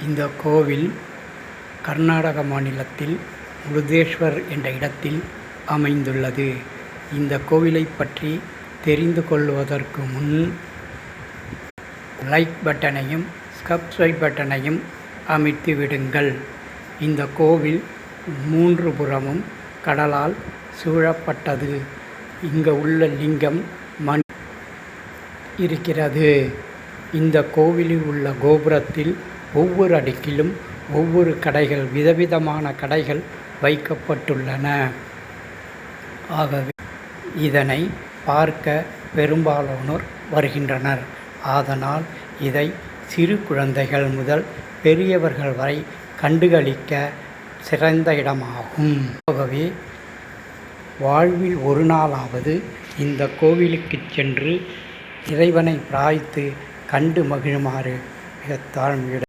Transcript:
இந்த கோவில் கர்நாடக மாநிலத்தில் முருதேஸ்வர் என்ற இடத்தில் அமைந்துள்ளது. இந்த கோவிலை பற்றி தெரிந்து கொள்வதற்கு முன் லைக் பட்டனையும் சப்ஸ்கிரைப் பட்டனையும் அமைத்து விடுங்கள். இந்த கோவில் 3 புறமும் கடலால் சூழப்பட்டது. இங்கு உள்ள லிங்கம் மண் இருக்கிறது. இந்த கோவிலில் உள்ள கோபுரத்தில் ஒவ்வொரு அடுக்கிலும் ஒவ்வொரு கடைகள், விதவிதமான கடைகள் வைக்கப்பட்டுள்ளன. ஆகவே இதனை பார்க்க பெரும்பாலானோர் வருகின்றனர். அதனால் இதை சிறு குழந்தைகள் முதல் பெரியவர்கள் வரை கண்டுகளிக்க சிறந்த இடமாகும். ஆகவே வாழ்வில் ஒரு நாளாவது இந்த கோவிலுக்கு சென்று இறைவனை பிரார்த்தித்து கண்டு மகிழுமாறு மிக தாழ்மையுடன்